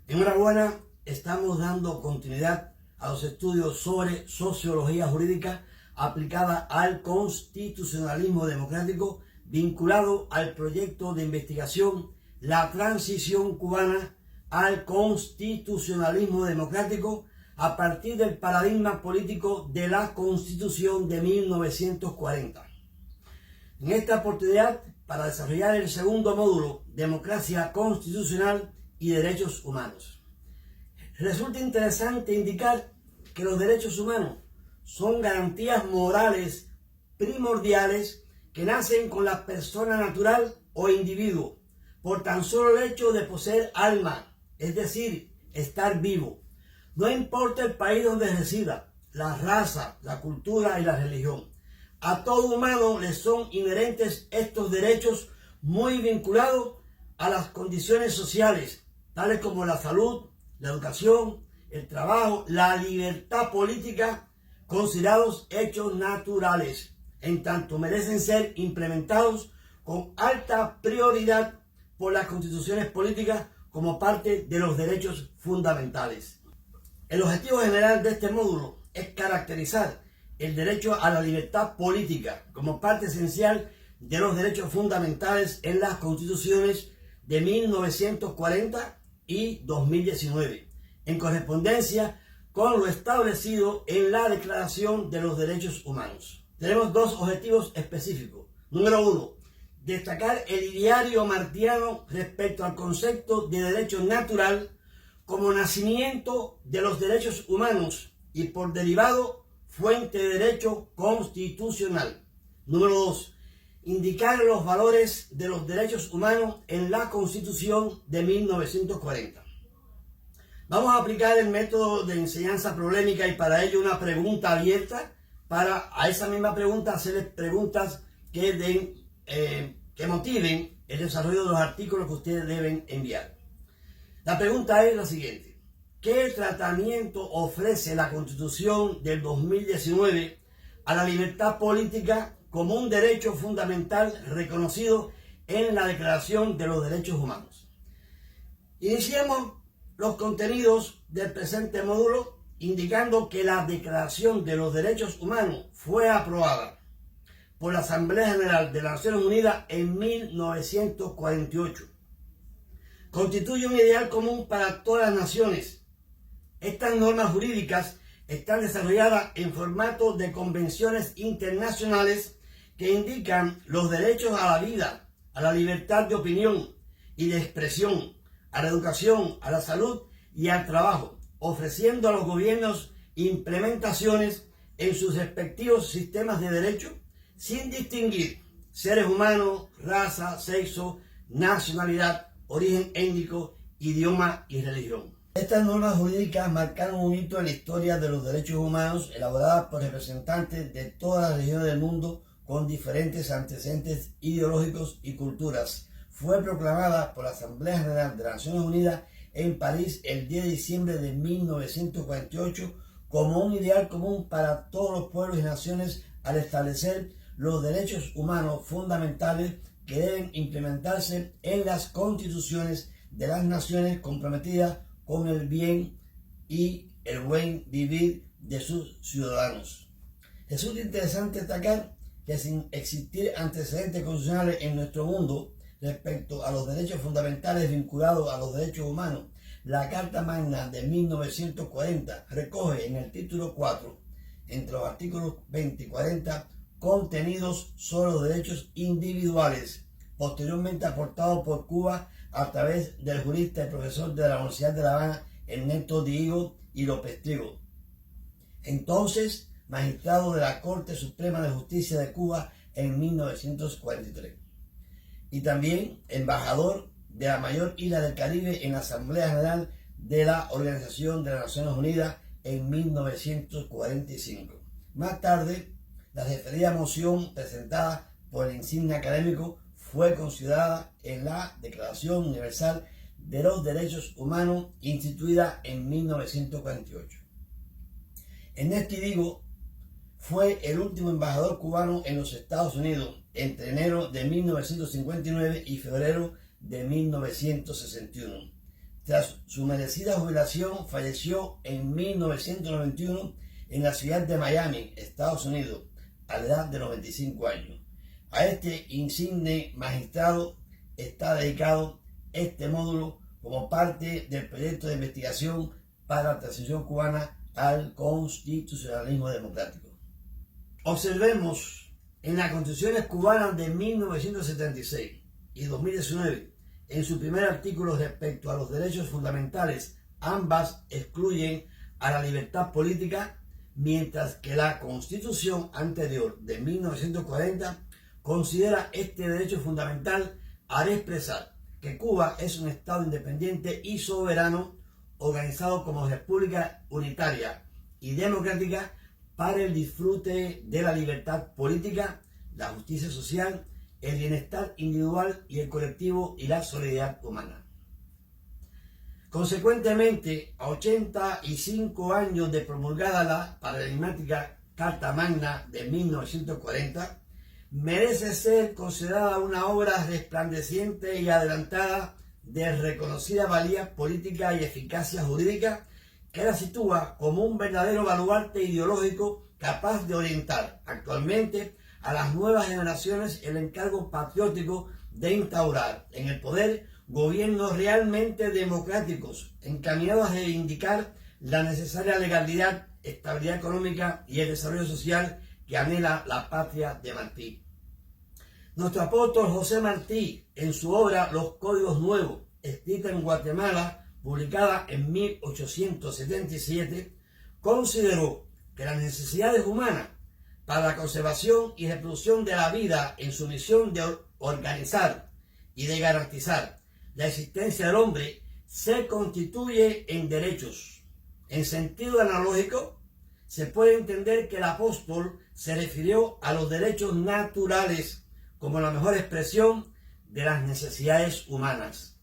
Enhorabuena, estamos dando continuidad a los estudios sobre sociología jurídica aplicada al constitucionalismo democrático vinculado al proyecto de investigación La transición cubana al constitucionalismo democrático a partir del paradigma político de la Constitución de 1940. En esta oportunidad, para desarrollar el segundo módulo, Democracia Constitucional y Derechos Humanos. Resulta interesante indicar que los derechos humanos son garantías morales primordiales que nacen con la persona natural o individuo por tan solo el hecho de poseer alma, es decir, estar vivo. No importa el país donde resida, la raza, la cultura y la religión. A todo humano le son inherentes estos derechos muy vinculados a las condiciones sociales, tales como la salud, la educación, el trabajo, la libertad política, considerados hechos naturales, en tanto merecen ser implementados con alta prioridad por las constituciones políticas como parte de los derechos fundamentales. El objetivo general de este módulo es caracterizar el derecho a la libertad política como parte esencial de los derechos fundamentales en las constituciones de 1940 y 2019, en correspondencia con lo establecido en la Declaración de los Derechos Humanos. Tenemos dos objetivos específicos. Número uno, destacar el ideario martiano respecto al concepto de derecho natural como nacimiento de los derechos humanos y por derivado fuente de derecho constitucional. Número 2. Indicar los valores de los derechos humanos en la Constitución de 1940. Vamos a aplicar el método de enseñanza problemática y para ello una pregunta abierta para a esa misma pregunta hacerles preguntas que motiven el desarrollo de los artículos que ustedes deben enviar. La pregunta es la siguiente: ¿qué tratamiento ofrece la Constitución del 2019 a la libertad política como un derecho fundamental reconocido en la Declaración de los Derechos Humanos? Iniciemos los contenidos del presente módulo indicando que la Declaración de los Derechos Humanos fue aprobada por la Asamblea General de las Naciones Unidas en 1948. Constituye un ideal común para todas las naciones. Estas normas jurídicas están desarrolladas en formato de convenciones internacionales que indican los derechos a la vida, a la libertad de opinión y de expresión, a la educación, a la salud y al trabajo, ofreciendo a los gobiernos implementaciones en sus respectivos sistemas de derecho sin distinguir seres humanos, raza, sexo, nacionalidad, origen étnico, idioma y religión. Estas normas jurídicas marcaron un hito en la historia de los derechos humanos elaboradas por representantes de todas las regiones del mundo con diferentes antecedentes ideológicos y culturas. Fue proclamada por la Asamblea General de las Naciones Unidas en París el 10 de diciembre de 1948 como un ideal común para todos los pueblos y naciones al establecer los derechos humanos fundamentales que deben implementarse en las constituciones de las naciones comprometidas con el bien y el buen vivir de sus ciudadanos. Resulta interesante destacar que sin existir antecedentes constitucionales en nuestro mundo respecto a los derechos fundamentales vinculados a los derechos humanos, la Carta Magna de 1940 recoge en el título 4, entre los artículos 20 y 40, contenidos sobre los derechos individuales, posteriormente aportado por Cuba a través del jurista y profesor de la Universidad de La Habana, Ernesto Diego y López Trigo, entonces magistrado de la Corte Suprema de Justicia de Cuba en 1943, y también embajador de la mayor isla del Caribe en la Asamblea General de la Organización de las Naciones Unidas en 1945. Más tarde, la referida moción presentada por el insigne académico fue considerada en la Declaración Universal de los Derechos Humanos instituida en 1948. Ernesto Diego fue el último embajador cubano en los Estados Unidos entre enero de 1959 y febrero de 1961. Tras su merecida jubilación, falleció en 1991 en la ciudad de Miami, Estados Unidos, a la edad de 95 años. A este insigne magistrado está dedicado este módulo como parte del proyecto de investigación para la transición cubana al constitucionalismo democrático. Observemos en las constituciones cubanas de 1976 y 2019, en su primer artículo respecto a los derechos fundamentales, ambas excluyen a la libertad política, mientras que la Constitución anterior de 1940 considera este derecho fundamental al expresar que Cuba es un Estado independiente y soberano organizado como república unitaria y democrática para el disfrute de la libertad política, la justicia social, el bienestar individual y el colectivo y la solidaridad humana. Consecuentemente, a 85 años de promulgada la paradigmática Carta Magna de 1940, merece ser considerada una obra resplandeciente y adelantada de reconocida valía política y eficacia jurídica que la sitúa como un verdadero baluarte ideológico capaz de orientar actualmente a las nuevas generaciones el encargo patriótico de instaurar en el poder gobiernos realmente democráticos, encaminados a reivindicar la necesaria legalidad, estabilidad económica y el desarrollo social que anhela la patria de Martí. Nuestro apóstol José Martí, en su obra Los Códigos Nuevos, escrita en Guatemala, publicada en 1877, consideró que las necesidades humanas para la conservación y reproducción de la vida en su misión de organizar y de garantizar la existencia del hombre se constituye en derechos. En sentido analógico, se puede entender que el apóstol se refirió a los derechos naturales como la mejor expresión de las necesidades humanas.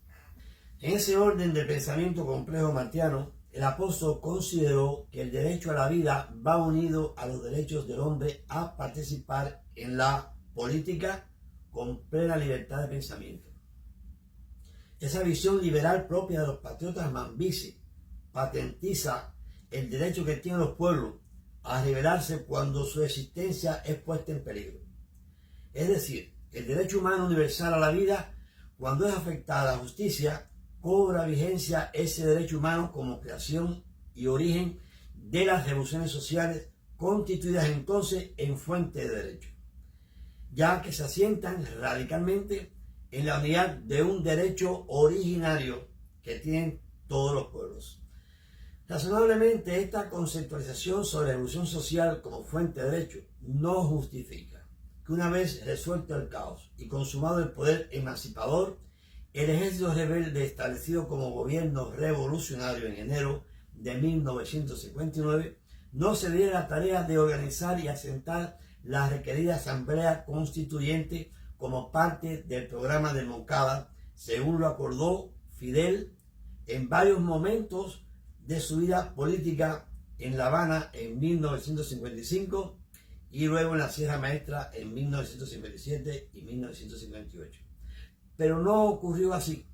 En ese orden de pensamiento complejo martiano, el apóstol consideró que el derecho a la vida va unido a los derechos del hombre a participar en la política con plena libertad de pensamiento. Esa visión liberal propia de los patriotas mambises patentiza el derecho que tienen los pueblos a rebelarse cuando su existencia es puesta en peligro. Es decir, el derecho humano universal a la vida, cuando es afectada la justicia, cobra vigencia ese derecho humano como creación y origen de las revoluciones sociales constituidas entonces en fuente de derecho, ya que se asientan radicalmente en la unidad de un derecho originario que tienen todos los pueblos. Razonablemente, esta conceptualización sobre la revolución social como fuente de derecho no justifica que una vez resuelto el caos y consumado el poder emancipador, el ejército rebelde establecido como gobierno revolucionario en enero de 1959 no se diera la tarea de organizar y asentar la requerida asamblea constituyente como parte del programa de Moncada, según lo acordó Fidel en varios momentos de su vida política en La Habana en 1955 y luego en la Sierra Maestra en 1957 y 1958. Pero no ocurrió así.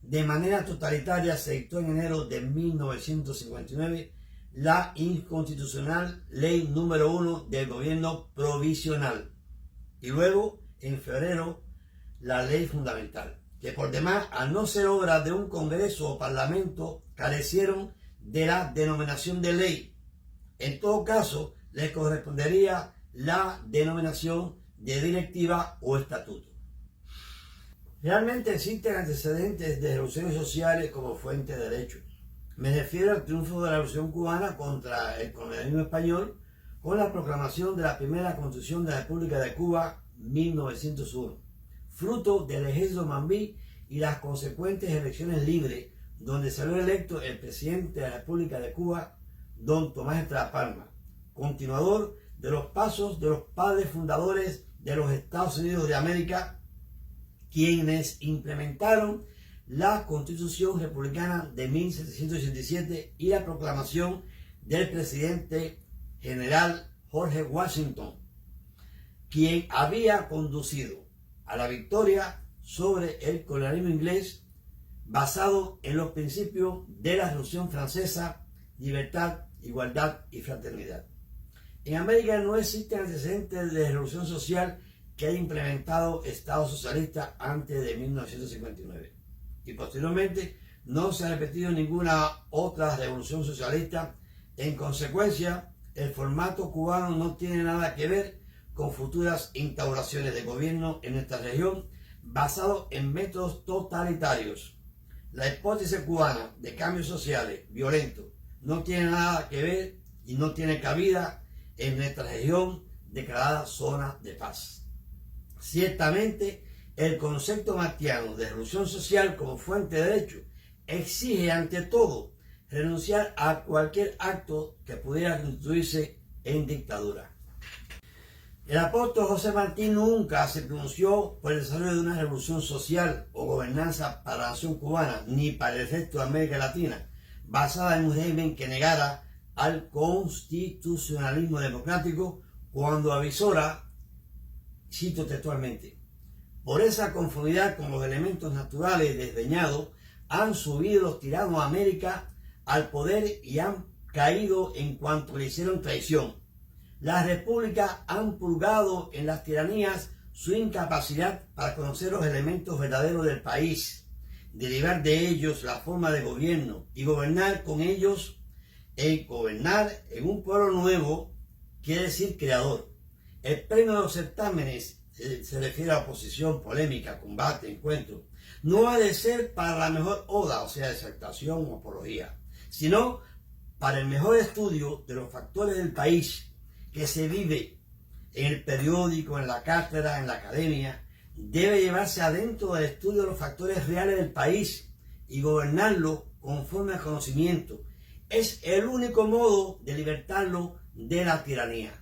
De manera totalitaria se dictó en enero de 1959 la inconstitucional Ley número 1 del gobierno provisional y luego en febrero la Ley Fundamental, que por demás, al no ser obra de un Congreso o Parlamento, carecieron de la denominación de ley. En todo caso, les correspondería la denominación de directiva o estatuto. Realmente existen antecedentes de revoluciones sociales como fuente de derecho. Me refiero al triunfo de la Revolución Cubana contra el colonialismo español con la proclamación de la primera Constitución de la República de Cuba, 1901, fruto del ejército mambí y las consecuentes elecciones libres, donde salió electo el presidente de la República de Cuba, don Tomás Estrada Palma, continuador de los pasos de los padres fundadores de los Estados Unidos de América, quienes implementaron la Constitución Republicana de 1787 y la proclamación del presidente general George Washington, quien había conducido a la victoria sobre el colonialismo inglés basado en los principios de la Revolución Francesa: libertad, igualdad y fraternidad. En América no existen antecedentes de revolución social que haya implementado Estado socialista antes de 1959. Y posteriormente no se ha repetido ninguna otra revolución socialista. En consecuencia, el formato cubano no tiene nada que ver con futuras instauraciones de gobierno en esta región basado en métodos totalitarios. La hipótesis cubana de cambios sociales violentos no tiene nada que ver y no tiene cabida en nuestra región declarada zona de paz. Ciertamente, el concepto martiano de revolución social como fuente de derecho exige ante todo renunciar a cualquier acto que pudiera constituirse en dictadura. El apóstol José Martí nunca se pronunció por el desarrollo de una revolución social o gobernanza para la nación cubana, ni para el resto de América Latina, basada en un régimen que negara al constitucionalismo democrático, cuando avisora, cito textualmente: por esa conformidad con los elementos naturales desdeñados, han subido los tiranos a América al poder y han caído en cuanto le hicieron traición. Las repúblicas han purgado en las tiranías su incapacidad para conocer los elementos verdaderos del país, derivar de ellos la forma de gobierno y gobernar con ellos. Gobernar en un pueblo nuevo quiere decir creador. El premio de los certámenes se refiere a oposición, polémica, combate, encuentro. No ha de ser para la mejor oda, o sea, exaltación o apología, sino para el mejor estudio de los factores del país que se vive en el periódico, en la cátedra, en la academia. Debe llevarse adentro del estudio de los factores reales del país y gobernarlo conforme al conocimiento. Es el único modo de libertarlo de la tiranía.